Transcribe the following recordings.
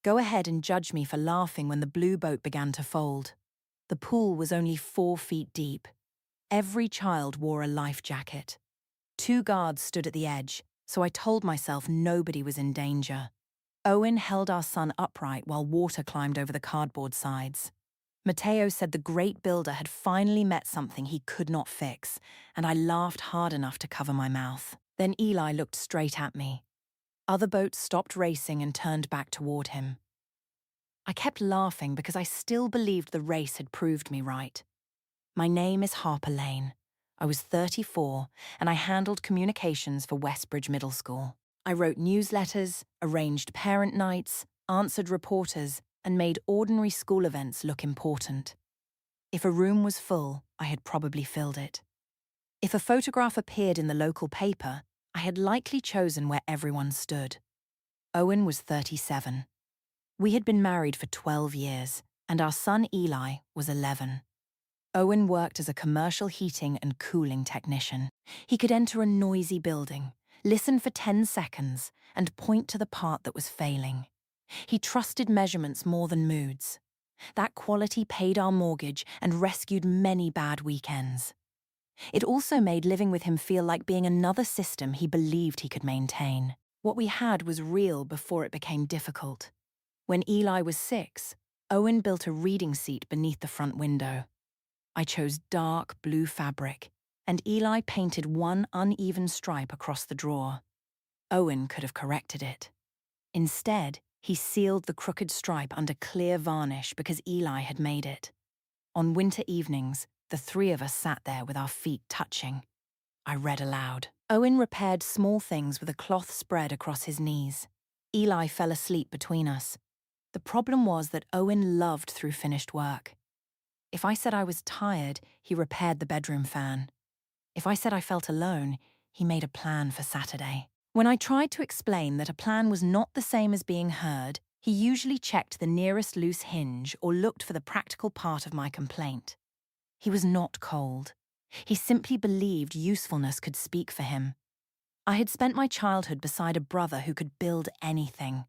Go ahead and judge me for laughing when the blue boat began to fold. The pool was only 4 feet deep. Every child wore a life jacket. 2 guards stood at the edge, so I told myself nobody was in danger. Owen held our son upright while water climbed over the cardboard sides. Matteo said the great builder had finally met something he could not fix, and I laughed hard enough to cover my mouth. Then Eli looked straight at me. Other boats stopped racing and turned back toward him. I kept laughing because I still believed the race had proved me right. My name is Harper Lane. I was 34, and I handled communications for Westbridge Middle School. I wrote newsletters, arranged parent nights, answered reporters, and made ordinary school events look important. If a room was full, I had probably filled it. If a photograph appeared in the local paper, I had likely chosen where everyone stood. Owen was 37. We had been married for 12 years, and our son Eli was 11. Owen worked as a commercial heating and cooling technician. He could enter a noisy building, listen for 10 seconds, and point to the part that was failing. He trusted measurements more than moods. That quality paid our mortgage and rescued many bad weekends. It also made living with him feel like being another system he believed he could maintain. What we had was real before it became difficult. When Eli was 6, Owen built a reading seat beneath the front window. I chose dark blue fabric, and Eli painted one uneven stripe across the drawer. Owen could have corrected it. Instead, he sealed the crooked stripe under clear varnish because Eli had made it. On winter evenings, the 3 of us sat there with our feet touching. I read aloud. Owen repaired small things with a cloth spread across his knees. Eli fell asleep between us. The problem was that Owen loved through finished work. If I said I was tired, he repaired the bedroom fan. If I said I felt alone, he made a plan for Saturday. When I tried to explain that a plan was not the same as being heard, he usually checked the nearest loose hinge or looked for the practical part of my complaint. He was not cold. He simply believed usefulness could speak for him. I had spent my childhood beside a brother who could build anything.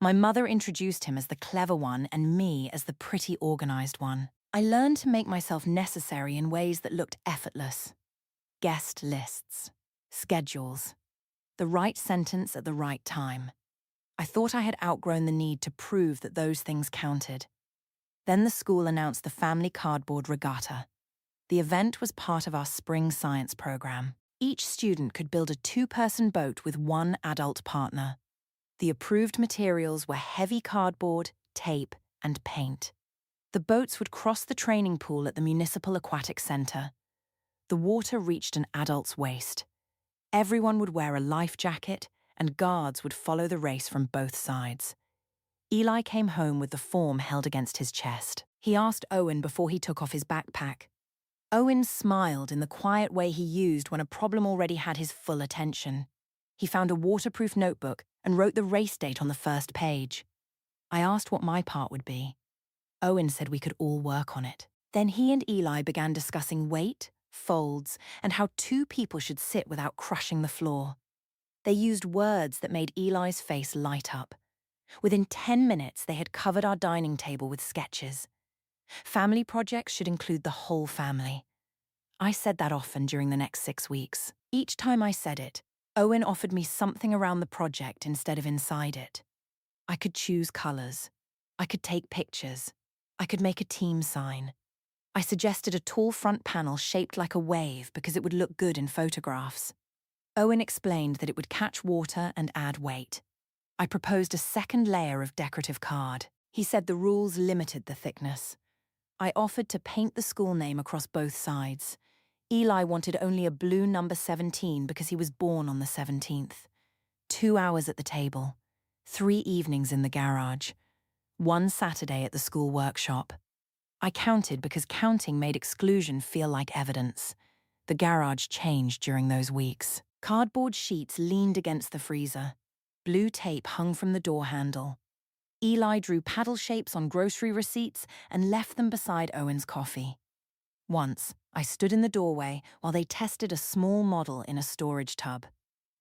My mother introduced him as the clever one and me as the pretty organized one. I learned to make myself necessary in ways that looked effortless. Guest lists, schedules, the right sentence at the right time. I thought I had outgrown the need to prove that those things counted. Then the school announced the family cardboard regatta. The event was part of our spring science program. Each student could build a 2-person boat with 1 adult partner. The approved materials were heavy cardboard, tape, and paint. The boats would cross the training pool at the Municipal Aquatic Centre. The water reached an adult's waist. Everyone would wear a life jacket, and guards would follow the race from both sides. Eli came home with the form held against his chest. He asked Owen before he took off his backpack. Owen smiled in the quiet way he used when a problem already had his full attention. He found a waterproof notebook and wrote the race date on the first page. I asked what my part would be. Owen said we could all work on it. Then he and Eli began discussing weight, folds, and how 2 people should sit without crushing the floor. They used words that made Eli's face light up. Within 10 minutes, they had covered our dining table with sketches. Family projects should include the whole family. I said that often during the next 6 weeks. Each time I said it, Owen offered me something around the project instead of inside it. I could choose colours. I could take pictures. I could make a team sign. I suggested a tall front panel shaped like a wave because it would look good in photographs. Owen explained that it would catch water and add weight. I proposed a second layer of decorative card. He said the rules limited the thickness. I offered to paint the school name across both sides. Eli wanted only a blue number 17 because he was born on the 17th. 2 hours at the table. 3 evenings in the garage. 1 Saturday at the school workshop. I counted because counting made exclusion feel like evidence. The garage changed during those weeks. Cardboard sheets leaned against the freezer. Blue tape hung from the door handle. Eli drew paddle shapes on grocery receipts and left them beside Owen's coffee. Once, I stood in the doorway while they tested a small model in a storage tub.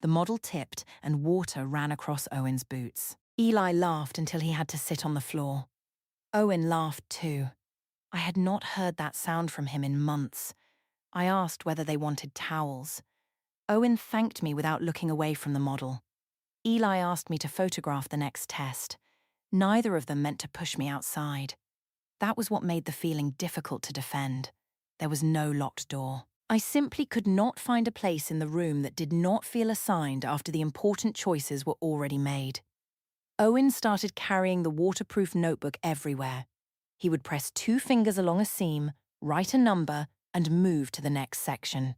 The model tipped and water ran across Owen's boots. Eli laughed until he had to sit on the floor. Owen laughed too. I had not heard that sound from him in months. I asked whether they wanted towels. Owen thanked me without looking away from the model. Eli asked me to photograph the next test. Neither of them meant to push me outside. That was what made the feeling difficult to defend. There was no locked door. I simply could not find a place in the room that did not feel assigned after the important choices were already made. Owen started carrying the waterproof notebook everywhere. He would press 2 fingers along a seam, write a number, and move to the next section.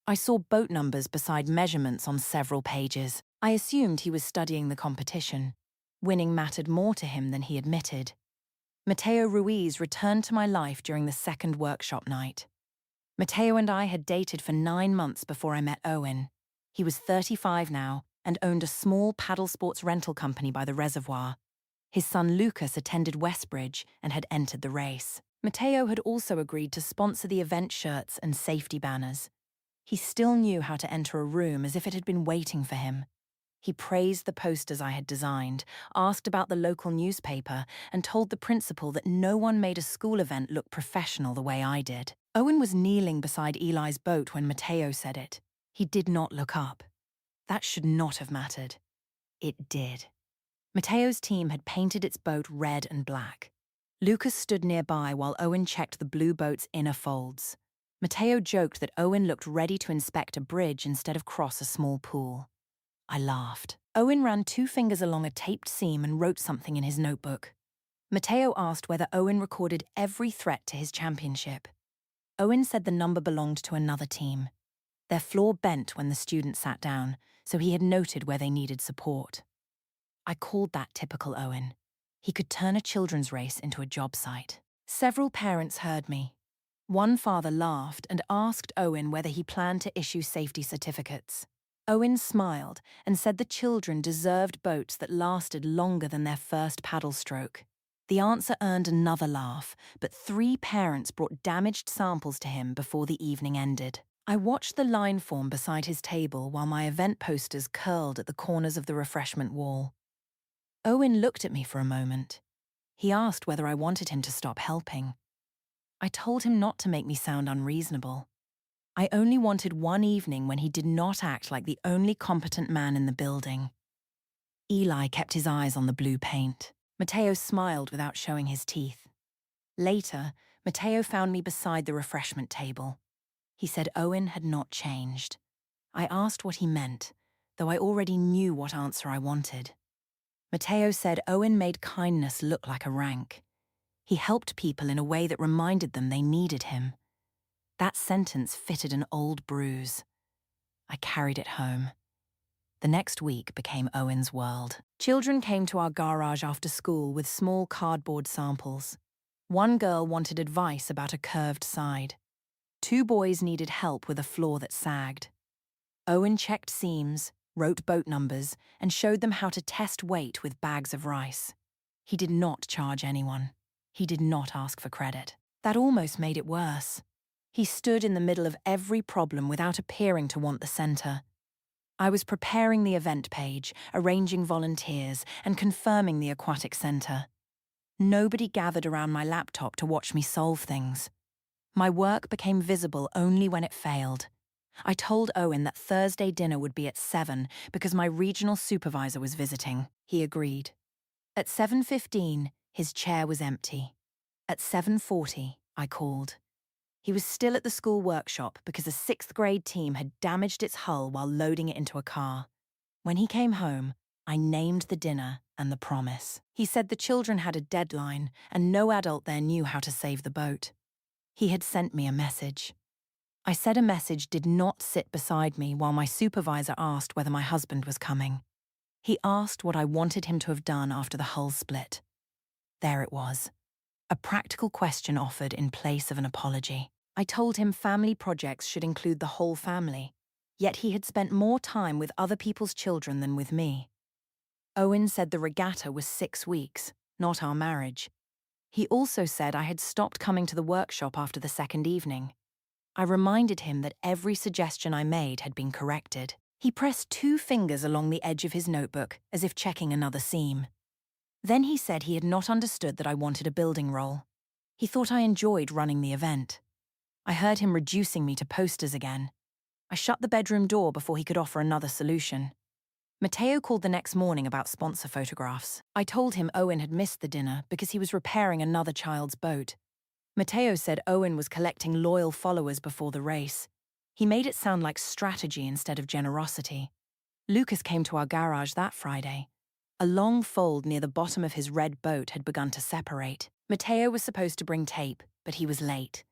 I saw boat numbers beside measurements on several pages. I assumed he was studying the competition. Winning mattered more to him than he admitted. Mateo Ruiz returned to my life during the second workshop night. Mateo and I had dated for 9 months before I met Owen. He was 35 now and owned a small paddle sports rental company by the reservoir. His son Lucas attended Westbridge and had entered the race. Mateo had also agreed to sponsor the event shirts and safety banners. He still knew how to enter a room as if it had been waiting for him. He praised the posters I had designed, asked about the local newspaper, and told the principal that no one made a school event look professional the way I did. Owen was kneeling beside Eli's boat when Mateo said it. He did not look up. That should not have mattered. It did. Mateo's team had painted its boat red and black. Lucas stood nearby while Owen checked the blue boat's inner folds. Mateo joked that Owen looked ready to inspect a bridge instead of cross a small pool. I laughed. Owen ran 2 fingers along a taped seam and wrote something in his notebook. Mateo asked whether Owen recorded every threat to his championship. Owen said the number belonged to another team. Their floor bent when the student sat down, so he had noted where they needed support. I called that typical Owen. He could turn a children's race into a job site. Several parents heard me. One father laughed and asked Owen whether he planned to issue safety certificates. Owen smiled and said the children deserved boats that lasted longer than their first paddle stroke. The answer earned another laugh, but 3 parents brought damaged samples to him before the evening ended. I watched the line form beside his table while my event posters curled at the corners of the refreshment wall. Owen looked at me for a moment. He asked whether I wanted him to stop helping. I told him not to make me sound unreasonable. I only wanted one evening when he did not act like the only competent man in the building. Eli kept his eyes on the blue paint. Mateo smiled without showing his teeth. Later, Mateo found me beside the refreshment table. He said Owen had not changed. I asked what he meant, though I already knew what answer I wanted. Mateo said Owen made kindness look like a rank. He helped people in a way that reminded them they needed him. That sentence fitted an old bruise. I carried it home. The next week became Owen's world. Children came to our garage after school with small cardboard samples. One girl wanted advice about a curved side. 2 boys needed help with a floor that sagged. Owen checked seams, wrote boat numbers, and showed them how to test weight with bags of rice. He did not charge anyone. He did not ask for credit. That almost made it worse. He stood in the middle of every problem without appearing to want the center. I was preparing the event page, arranging volunteers, and confirming the aquatic center. Nobody gathered around my laptop to watch me solve things. My work became visible only when it failed. I told Owen that Thursday dinner would be at 7 because my regional supervisor was visiting. He agreed. At 7:15, his chair was empty. At 7:40, I called. He was still at the school workshop because a 6th grade team had damaged its hull while loading it into a car. When he came home, I named the dinner and the promise. He said the children had a deadline and no adult there knew how to save the boat. He had sent me a message. I said a message did not sit beside me while my supervisor asked whether my husband was coming. He asked what I wanted him to have done after the hull split. There it was. A practical question offered in place of an apology. I told him family projects should include the whole family, yet he had spent more time with other people's children than with me. Owen said the regatta was 6 weeks, not our marriage. He also said I had stopped coming to the workshop after the second evening. I reminded him that every suggestion I made had been corrected. He pressed 2 fingers along the edge of his notebook as if checking another seam. Then he said he had not understood that I wanted a building role. He thought I enjoyed running the event. I heard him reducing me to posters again. I shut the bedroom door before he could offer another solution. Matteo called the next morning about sponsor photographs. I told him Owen had missed the dinner because he was repairing another child's boat. Matteo said Owen was collecting loyal followers before the race. He made it sound like strategy instead of generosity. Lucas came to our garage that Friday. A long fold near the bottom of his red boat had begun to separate. Matteo was supposed to bring tape, but he was late.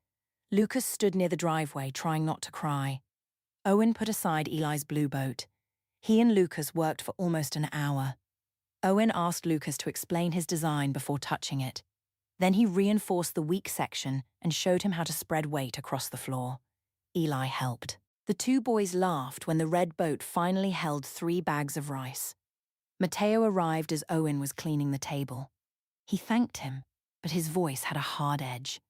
Lucas stood near the driveway, trying not to cry. Owen put aside Eli's blue boat. He and Lucas worked for almost an hour. Owen asked Lucas to explain his design before touching it. Then he reinforced the weak section and showed him how to spread weight across the floor. Eli helped. The 2 boys laughed when the red boat finally held 3 bags of rice. Matteo arrived as Owen was cleaning the table. He thanked him, but his voice had a hard edge.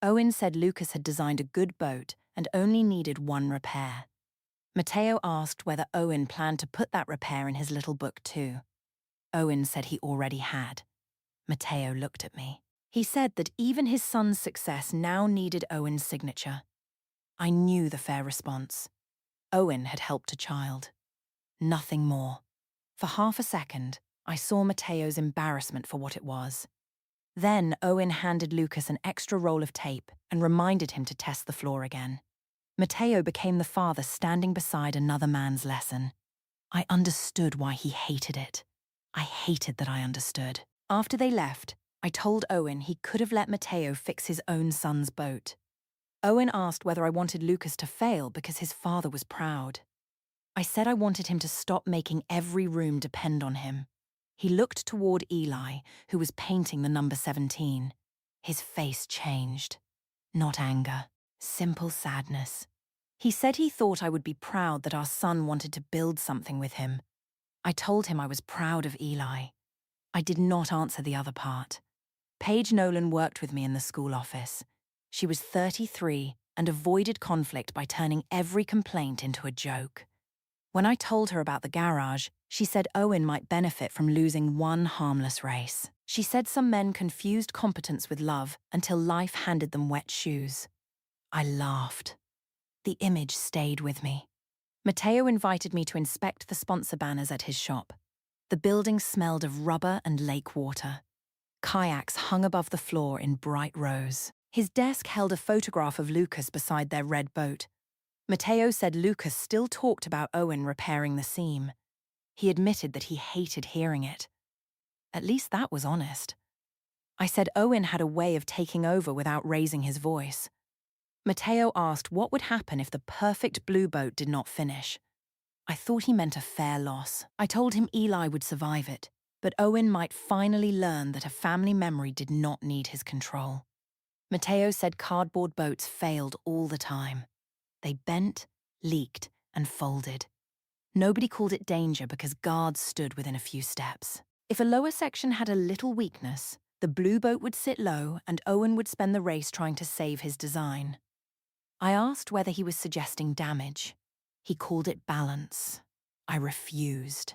Owen said Lucas had designed a good boat and only needed 1 repair. Matteo asked whether Owen planned to put that repair in his little book too. Owen said he already had. Matteo looked at me. He said that even his son's success now needed Owen's signature. I knew the fair response. Owen had helped a child. Nothing more. For half a second, I saw Matteo's embarrassment for what it was. Then Owen handed Lucas an extra roll of tape and reminded him to test the floor again. Matteo became the father standing beside another man's lesson. I understood why he hated it. I hated that I understood. After they left, I told Owen he could have let Matteo fix his own son's boat. Owen asked whether I wanted Lucas to fail because his father was proud. I said I wanted him to stop making every room depend on him. He looked toward Eli, who was painting the number 17. His face changed. Not anger, simple sadness. He said he thought I would be proud that our son wanted to build something with him. I told him I was proud of Eli. I did not answer the other part. Paige Nolan worked with me in the school office. She was 33 and avoided conflict by turning every complaint into a joke. When I told her about the garage, she said Owen might benefit from losing 1 harmless race. She said some men confused competence with love until life handed them wet shoes. I laughed. The image stayed with me. Matteo invited me to inspect the sponsor banners at his shop. The building smelled of rubber and lake water. Kayaks hung above the floor in bright rows. His desk held a photograph of Lucas beside their red boat. Matteo said Lucas still talked about Owen repairing the seam. He admitted that he hated hearing it. At least that was honest. I said Owen had a way of taking over without raising his voice. Matteo asked what would happen if the perfect blue boat did not finish. I thought he meant a fair loss. I told him Eli would survive it, but Owen might finally learn that a family memory did not need his control. Matteo said cardboard boats failed all the time. They bent, leaked, and folded. Nobody called it danger because guards stood within a few steps. If a lower section had a little weakness, the blue boat would sit low and Owen would spend the race trying to save his design. I asked whether he was suggesting damage. He called it balance. I refused.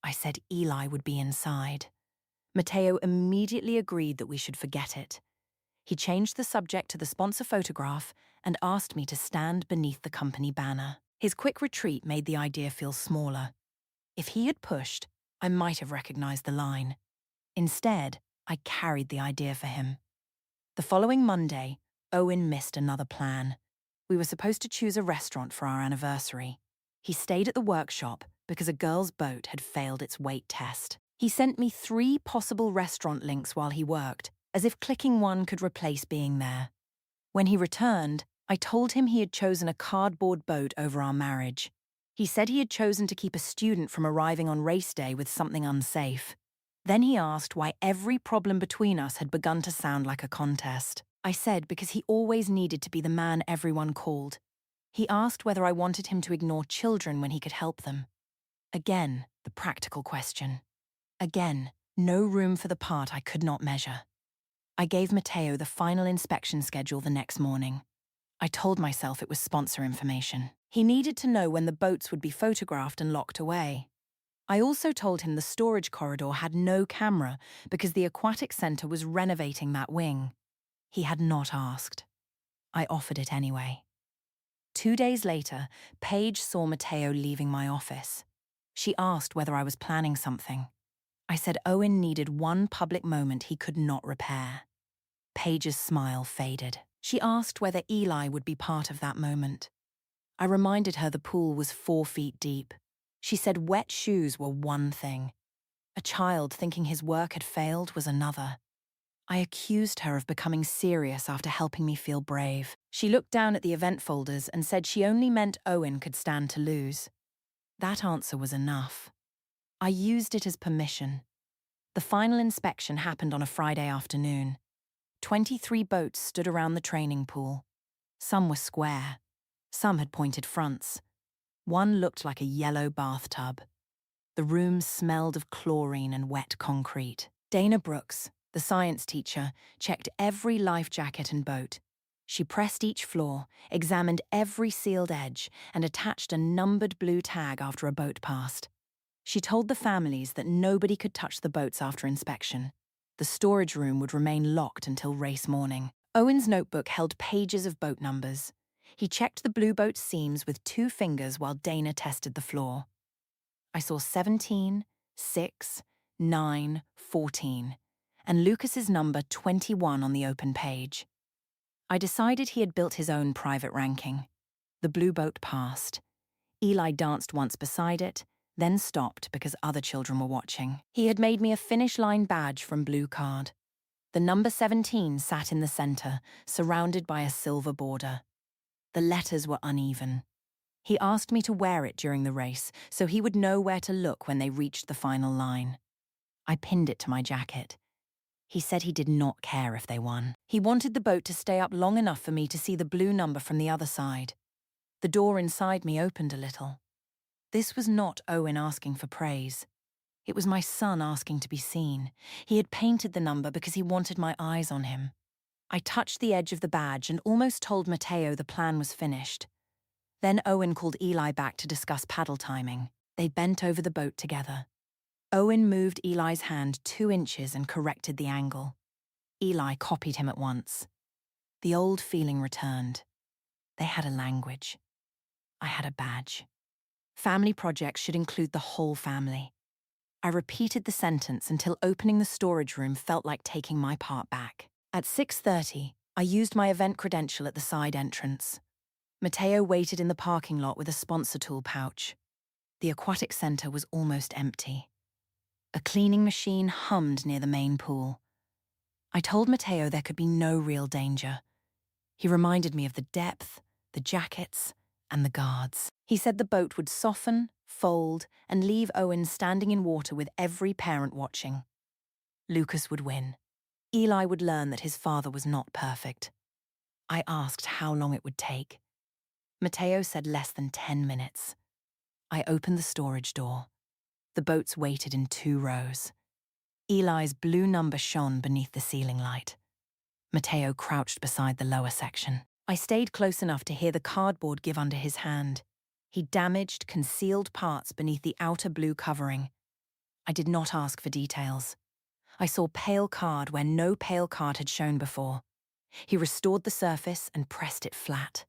I said Eli would be inside. Matteo immediately agreed that we should forget it. He changed the subject to the sponsor photograph and asked me to stand beneath the company banner. His quick retreat made the idea feel smaller. If he had pushed, I might have recognized the line. Instead, I carried the idea for him. The following Monday, Owen missed another plan. We were supposed to choose a restaurant for our anniversary. He stayed at the workshop because a girl's boat had failed its weight test. He sent me 3 possible restaurant links while he worked, as if clicking one could replace being there. When he returned, I told him he had chosen a cardboard boat over our marriage. He said he had chosen to keep a student from arriving on race day with something unsafe. Then he asked why every problem between us had begun to sound like a contest. I said because he always needed to be the man everyone called. He asked whether I wanted him to ignore children when he could help them. Again, the practical question. Again, no room for the part I could not measure. I gave Matteo the final inspection schedule the next morning. I told myself it was sponsor information. He needed to know when the boats would be photographed and locked away. I also told him the storage corridor had no camera because the aquatic center was renovating that wing. He had not asked. I offered it anyway. 2 days later, Paige saw Matteo leaving my office. She asked whether I was planning something. I said Owen needed one public moment he could not repair. Paige's smile faded. She asked whether Eli would be part of that moment. I reminded her the pool was 4 feet deep. She said wet shoes were one thing. A child thinking his work had failed was another. I accused her of becoming serious after helping me feel brave. She looked down at the event folders and said she only meant Owen could stand to lose. That answer was enough. I used it as permission. The final inspection happened on a Friday afternoon. 23 boats stood around the training pool. Some were square. Some had pointed fronts. One looked like a yellow bathtub. The room smelled of chlorine and wet concrete. Dana Brooks, the science teacher, checked every life jacket and boat. She pressed each floor, examined every sealed edge, and attached a numbered blue tag after a boat passed. She told the families that nobody could touch the boats after inspection. The storage room would remain locked until race morning. Owen's notebook held pages of boat numbers. He checked the blue boat's seams with 2 fingers while Dana tested the floor. I saw 17, 6, 9, 14, and Lucas's number 21 on the open page. I decided he had built his own private ranking. The blue boat passed. Eli danced once beside it, then stopped because other children were watching. He had made me a finish line badge from Blue Card. The number 17 sat in the center, surrounded by a silver border. The letters were uneven. He asked me to wear it during the race so he would know where to look when they reached the final line. I pinned it to my jacket. He said he did not care if they won. He wanted the boat to stay up long enough for me to see the blue number from the other side. The door inside me opened a little. This was not Owen asking for praise. It was my son asking to be seen. He had painted the number because he wanted my eyes on him. I touched the edge of the badge and almost told Matteo the plan was finished. Then Owen called Eli back to discuss paddle timing. They bent over the boat together. Owen moved Eli's hand 2 inches and corrected the angle. Eli copied him at once. The old feeling returned. They had a language. I had a badge. Family projects should include the whole family. I repeated the sentence until opening the storage room felt like taking my part back. At 6:30, I used my event credential at the side entrance. Matteo waited in the parking lot with a sponsor tool pouch. The aquatic center was almost empty. A cleaning machine hummed near the main pool. I told Matteo there could be no real danger. He reminded me of the depth, the jackets, and the guards. He said the boat would soften, fold, and leave Owen standing in water with every parent watching. Lucas would win. Eli would learn that his father was not perfect. I asked how long it would take. Matteo said less than 10 minutes. I opened the storage door. The boats waited in 2 rows. Eli's blue number shone beneath the ceiling light. Matteo crouched beside the lower section. I stayed close enough to hear the cardboard give under his hand. He damaged, concealed parts beneath the outer blue covering. I did not ask for details. I saw pale card where no pale card had shown before. He restored the surface and pressed it flat.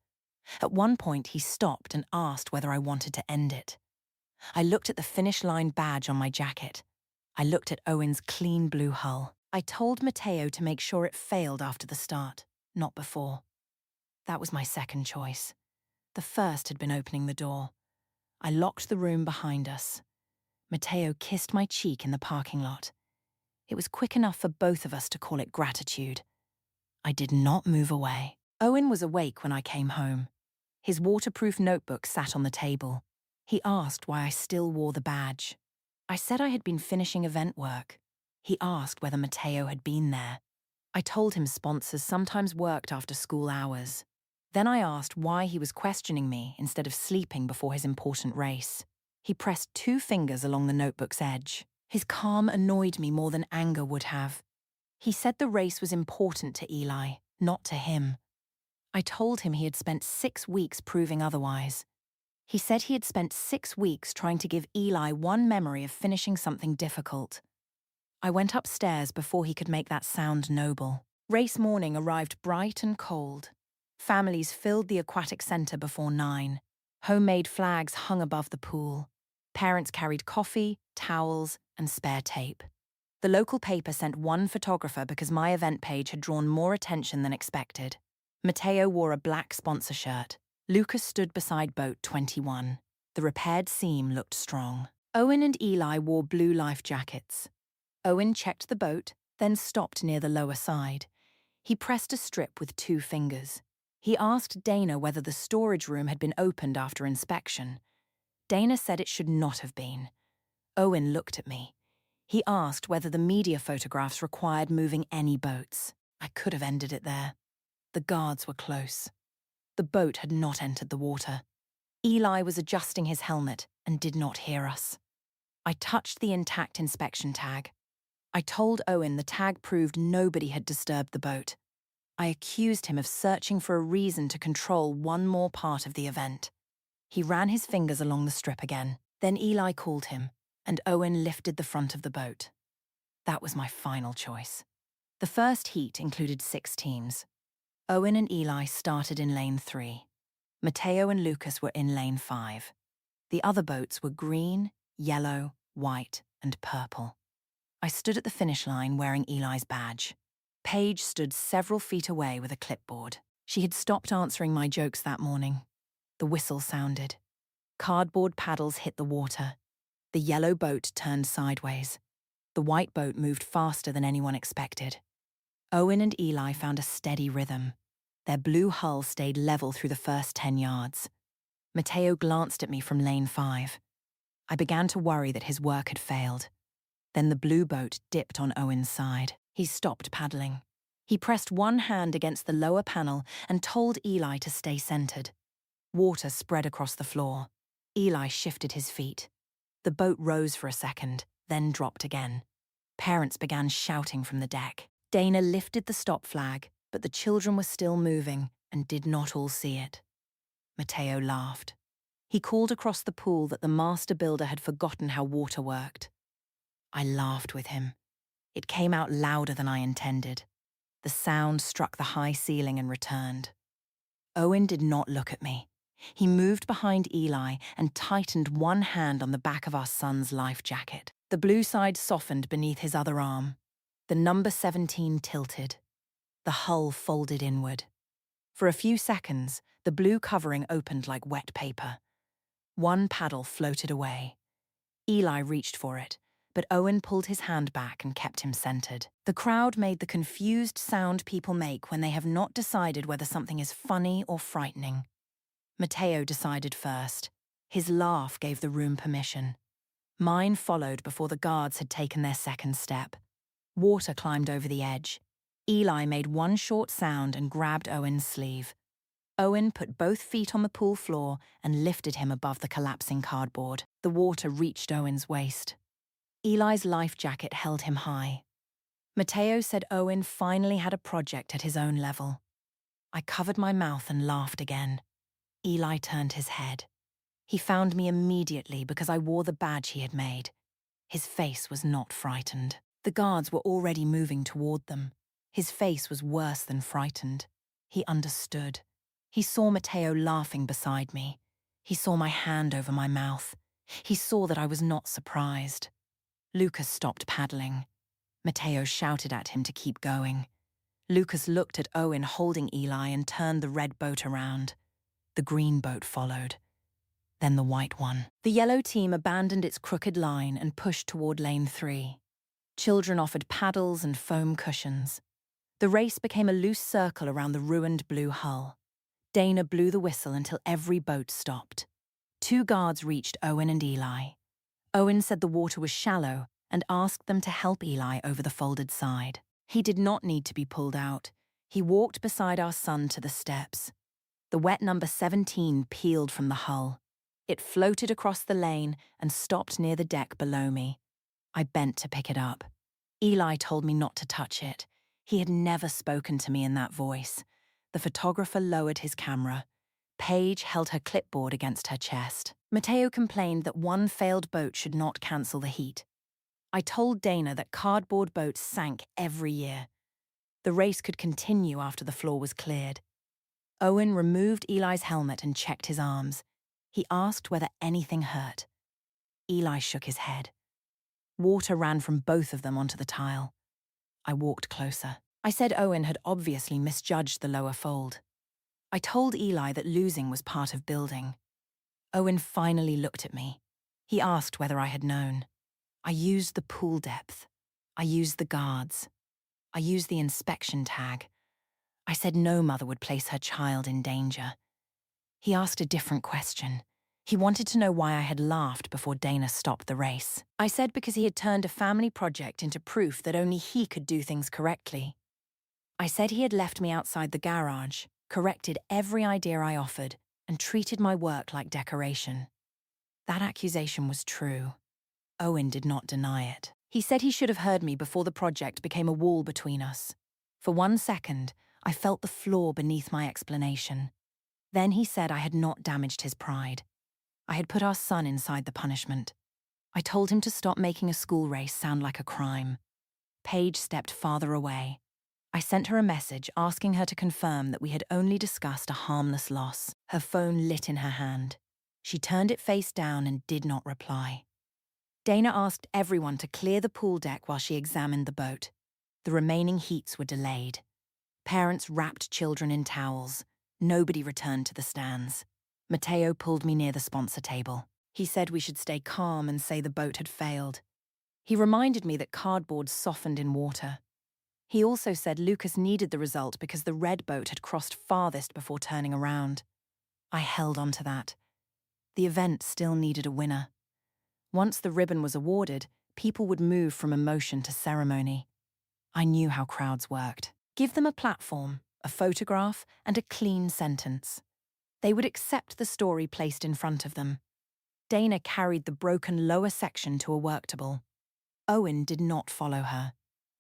At one point, he stopped and asked whether I wanted to end it. I looked at the finish line badge on my jacket. I looked at Owen's clean blue hull. I told Matteo to make sure it failed after the start, not before. That was my second choice. The first had been opening the door. I locked the room behind us. Matteo kissed my cheek in the parking lot. It was quick enough for both of us to call it gratitude. I did not move away. Owen was awake when I came home. His waterproof notebook sat on the table. He asked why I still wore the badge. I said I had been finishing event work. He asked whether Matteo had been there. I told him sponsors sometimes worked after school hours. Then I asked why he was questioning me instead of sleeping before his important race. He pressed 2 fingers along the notebook's edge. His calm annoyed me more than anger would have. He said the race was important to Eli, not to him. I told him he had spent 6 weeks proving otherwise. He said he had spent 6 weeks trying to give Eli one memory of finishing something difficult. I went upstairs before he could make that sound noble. Race morning arrived bright and cold. Families filled the aquatic centre before 9. Homemade flags hung above the pool. Parents carried coffee, towels, and spare tape. The local paper sent one photographer because my event page had drawn more attention than expected. Matteo wore a black sponsor shirt. Lucas stood beside boat 21. The repaired seam looked strong. Owen and Eli wore blue life jackets. Owen checked the boat, then stopped near the lower side. He pressed a strip with 2 fingers. He asked Dana whether the storage room had been opened after inspection. Dana said it should not have been. Owen looked at me. He asked whether the media photographs required moving any boats. I could have ended it there. The guards were close. The boat had not entered the water. Eli was adjusting his helmet and did not hear us. I touched the intact inspection tag. I told Owen the tag proved nobody had disturbed the boat. I accused him of searching for a reason to control one more part of the event. He ran his fingers along the strip again. Then Eli called him, and Owen lifted the front of the boat. That was my final choice. The first heat included 6 teams. Owen and Eli started in lane 3. Matteo and Lucas were in lane 5. The other boats were green, yellow, white, and purple. I stood at the finish line wearing Eli's badge. Paige stood several feet away with a clipboard. She had stopped answering my jokes that morning. The whistle sounded. Cardboard paddles hit the water. The yellow boat turned sideways. The white boat moved faster than anyone expected. Owen and Eli found a steady rhythm. Their blue hull stayed level through the first 10 yards. Matteo glanced at me from lane 5. I began to worry that his work had failed. Then the blue boat dipped on Owen's side. He stopped paddling. He pressed one hand against the lower panel and told Eli to stay centered. Water spread across the floor. Eli shifted his feet. The boat rose for a second, then dropped again. Parents began shouting from the deck. Dana lifted the stop flag, but the children were still moving and did not all see it. Matteo laughed. He called across the pool that the master builder had forgotten how water worked. I laughed with him. It came out louder than I intended. The sound struck the high ceiling and returned. Owen did not look at me. He moved behind Eli and tightened one hand on the back of our son's life jacket. The blue side softened beneath his other arm. The number 17 tilted. The hull folded inward. For a few seconds, the blue covering opened like wet paper. One paddle floated away. Eli reached for it, but Owen pulled his hand back and kept him centered. The crowd made the confused sound people make when they have not decided whether something is funny or frightening. Matteo decided first. His laugh gave the room permission. Mine followed before the guards had taken their second step. Water climbed over the edge. Eli made one short sound and grabbed Owen's sleeve. Owen put both feet on the pool floor and lifted him above the collapsing cardboard. The water reached Owen's waist. Eli's life jacket held him high. Matteo said Owen finally had a project at his own level. I covered my mouth and laughed again. Eli turned his head. He found me immediately because I wore the badge he had made. His face was not frightened. The guards were already moving toward them. His face was worse than frightened. He understood. He saw Matteo laughing beside me. He saw my hand over my mouth. He saw that I was not surprised. Lucas stopped paddling. Matteo shouted at him to keep going. Lucas looked at Owen holding Eli and turned the red boat around. The green boat followed. Then the white one. The yellow team abandoned its crooked line and pushed toward lane 3. Children offered paddles and foam cushions. The race became a loose circle around the ruined blue hull. Dana blew the whistle until every boat stopped. 2 guards reached Owen and Eli. Owen said the water was shallow and asked them to help Eli over the folded side. He did not need to be pulled out. He walked beside our son to the steps. The wet number 17 peeled from the hull. It floated across the lane and stopped near the deck below me. I bent to pick it up. Eli told me not to touch it. He had never spoken to me in that voice. The photographer lowered his camera. Paige held her clipboard against her chest. Matteo complained that one failed boat should not cancel the heat. I told Dana that cardboard boats sank every year. The race could continue after the floor was cleared. Owen removed Eli's helmet and checked his arms. He asked whether anything hurt. Eli shook his head. Water ran from both of them onto the tile. I walked closer. I said Owen had obviously misjudged the lower fold. I told Eli that losing was part of building. Owen finally looked at me. He asked whether I had known. I used the pool depth. I used the guards. I used the inspection tag. I said no mother would place her child in danger. He asked a different question. He wanted to know why I had laughed before Dana stopped the race. I said because he had turned a family project into proof that only he could do things correctly. I said he had left me outside the garage, corrected every idea I offered, and treated my work like decoration. That accusation was true. Owen did not deny it. He said he should have heard me before the project became a wall between us. For 1 second, I felt the flaw beneath my explanation. Then he said I had not damaged his pride. I had put our son inside the punishment. I told him to stop making a school race sound like a crime. Paige stepped farther away. I sent her a message asking her to confirm that we had only discussed a harmless loss. Her phone lit in her hand. She turned it face down and did not reply. Dana asked everyone to clear the pool deck while she examined the boat. The remaining heats were delayed. Parents wrapped children in towels. Nobody returned to the stands. Matteo pulled me near the sponsor table. He said we should stay calm and say the boat had failed. He reminded me that cardboard softened in water. He also said Lucas needed the result because the red boat had crossed farthest before turning around. I held on to that. The event still needed a winner. Once the ribbon was awarded, people would move from emotion to ceremony. I knew how crowds worked. Give them a platform, a photograph, and a clean sentence. They would accept the story placed in front of them. Dana carried the broken lower section to a worktable. Owen did not follow her.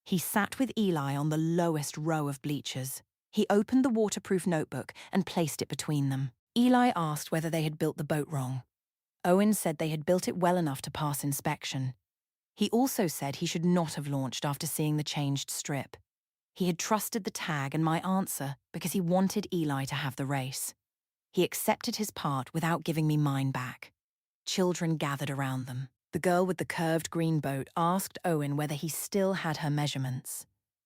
He sat with Eli on the lowest row of bleachers. He opened the waterproof notebook and placed it between them. Eli asked whether they had built the boat wrong. Owen said they had built it well enough to pass inspection. He also said he should not have launched after seeing the changed strip. He had trusted the tag and my answer because he wanted Eli to have the race. He accepted his part without giving me mine back. Children gathered around them. The girl with the curved green boat asked Owen whether he still had her measurements.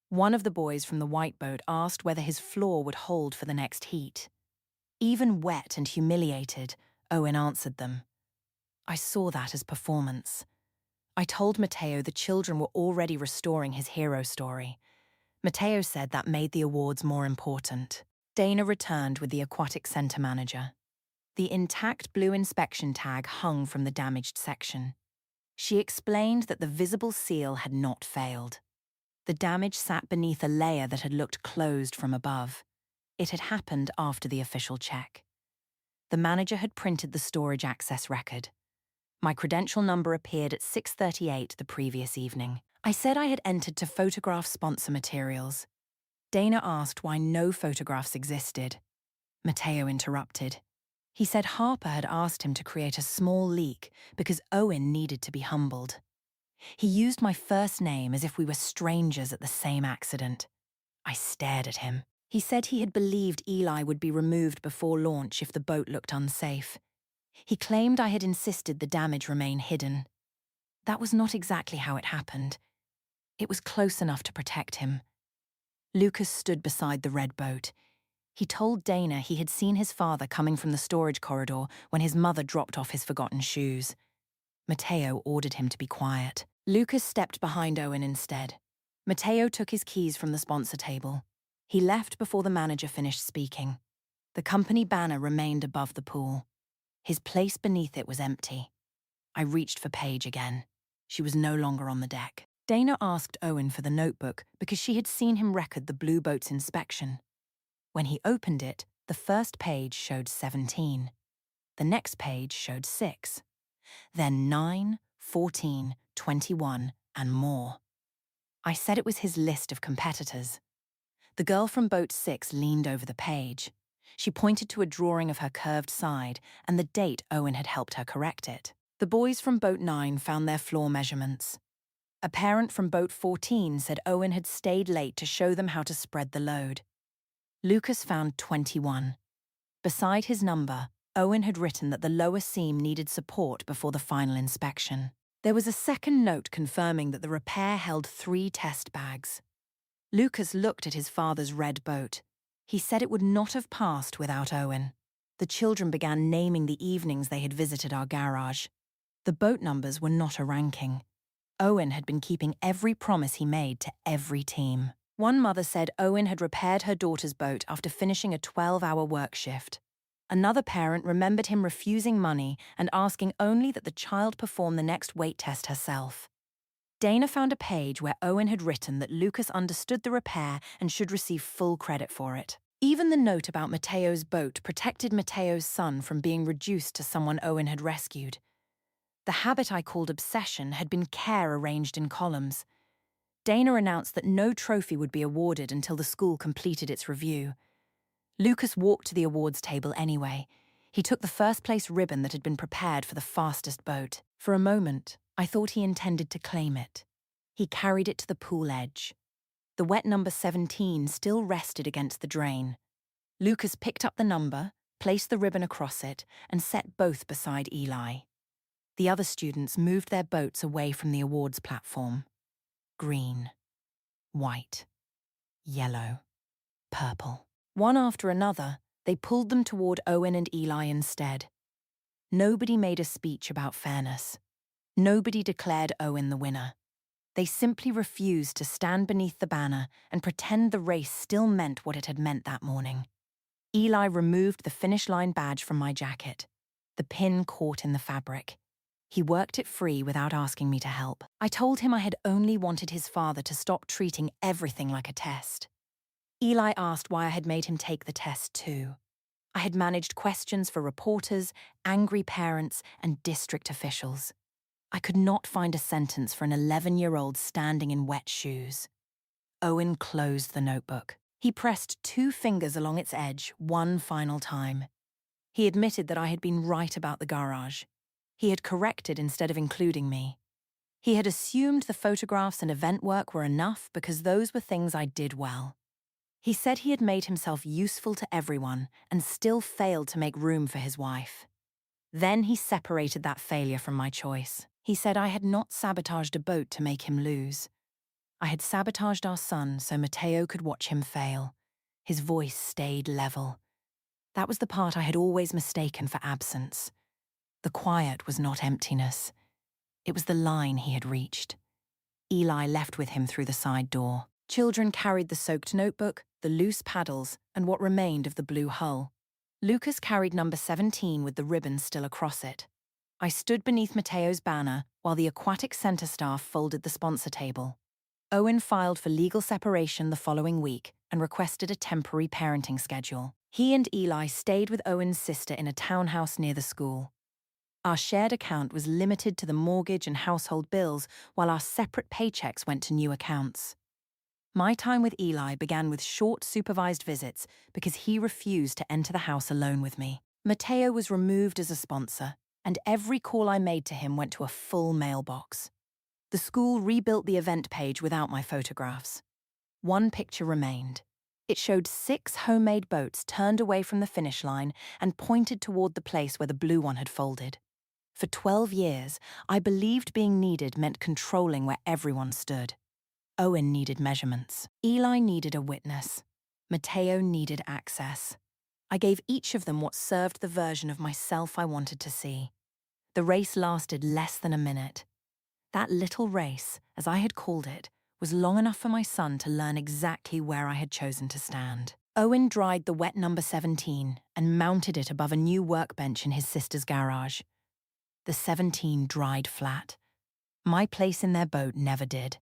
One of the boys from the white boat asked whether his floor would hold for the next heat. Even wet and humiliated, Owen answered them. I saw that as performance. I told Matteo the children were already restoring his hero story. Matteo said that made the awards more important. Dana returned with the aquatic center manager. The intact blue inspection tag hung from the damaged section. She explained that the visible seal had not failed. The damage sat beneath a layer that had looked closed from above. It had happened after the official check. The manager had printed the storage access record. My credential number appeared at 6:38 the previous evening. I said I had entered to photograph sponsor materials. Dana asked why no photographs existed. Matteo interrupted. He said Harper had asked him to create a small leak because Owen needed to be humbled. He used my first name as if we were strangers at the same accident. I stared at him. He said he had believed Eli would be removed before launch if the boat looked unsafe. He claimed I had insisted the damage remain hidden. That was not exactly how it happened. It was close enough to protect him. Lucas stood beside the red boat. He told Dana he had seen his father coming from the storage corridor when his mother dropped off his forgotten shoes. Matteo ordered him to be quiet. Lucas stepped behind Owen instead. Matteo took his keys from the sponsor table. He left before the manager finished speaking. The company banner remained above the pool. His place beneath it was empty. I reached for Paige again. She was no longer on the deck. Dana asked Owen for the notebook because she had seen him record the blue boat's inspection. When he opened it, the first page showed 17. The next page showed 6. Then 9, 14, 21, and more. I said it was his list of competitors. The girl from boat 6 leaned over the page. She pointed to a drawing of her curved side and the date Owen had helped her correct it. The boys from boat 9 found their floor measurements. A parent from boat 14 said Owen had stayed late to show them how to spread the load. Lucas found 21. Beside his number, Owen had written that the lower seam needed support before the final inspection. There was a second note confirming that the repair held 3 test bags. Lucas looked at his father's red boat. He said it would not have passed without Owen. The children began naming the evenings they had visited our garage. The boat numbers were not a ranking. Owen had been keeping every promise he made to every team. One mother said Owen had repaired her daughter's boat after finishing a 12-hour work shift. Another parent remembered him refusing money and asking only that the child perform the next weight test herself. Dana found a page where Owen had written that Lucas understood the repair and should receive full credit for it. Even the note about Mateo's boat protected Mateo's son from being reduced to someone Owen had rescued. The habit I called obsession had been care arranged in columns. Dana announced that no trophy would be awarded until the school completed its review. Lucas walked to the awards table anyway. He took the first-place ribbon that had been prepared for the fastest boat. For a moment, I thought he intended to claim it. He carried it to the pool edge. The wet number 17 still rested against the drain. Lucas picked up the number, placed the ribbon across it, and set both beside Eli. The other students moved their boats away from the awards platform. Green, white, yellow, purple. One after another, they pulled them toward Owen and Eli instead. Nobody made a speech about fairness. Nobody declared Owen the winner. They simply refused to stand beneath the banner and pretend the race still meant what it had meant that morning. Eli removed the finish line badge from my jacket. The pin caught in the fabric. He worked it free without asking me to help. I told him I had only wanted his father to stop treating everything like a test. Eli asked why I had made him take the test too. I had managed questions for reporters, angry parents, and district officials. I could not find a sentence for an 11-year-old standing in wet shoes. Owen closed the notebook. He pressed 2 fingers along its edge one final time. He admitted that I had been right about the garage. He had corrected instead of including me. He had assumed the photographs and event work were enough because those were things I did well. He said he had made himself useful to everyone and still failed to make room for his wife. Then he separated that failure from my choice. He said I had not sabotaged a boat to make him lose. I had sabotaged our son so Mateo could watch him fail. His voice stayed level. That was the part I had always mistaken for absence. The quiet was not emptiness. It was the line he had reached. Eli left with him through the side door. Children carried the soaked notebook, the loose paddles, and what remained of the blue hull. Lucas carried number 17 with the ribbon still across it. I stood beneath Mateo's banner while the aquatic center staff folded the sponsor table. Owen filed for legal separation the following week and requested a temporary parenting schedule. He and Eli stayed with Owen's sister in a townhouse near the school. Our shared account was limited to the mortgage and household bills while our separate paychecks went to new accounts. My time with Eli began with short supervised visits because he refused to enter the house alone with me. Mateo was removed as a sponsor, and every call I made to him went to a full mailbox. The school rebuilt the event page without my photographs. One picture remained. It showed 6 homemade boats turned away from the finish line and pointed toward the place where the blue one had folded. For 12 years, I believed being needed meant controlling where everyone stood. Owen needed measurements. Eli needed a witness. Mateo needed access. I gave each of them what served the version of myself I wanted to see. The race lasted less than a minute. That little race, as I had called it, was long enough for my son to learn exactly where I had chosen to stand. Owen dried the wet number 17 and mounted it above a new workbench in his sister's garage. The 17 dried flat. My place in their boat never did.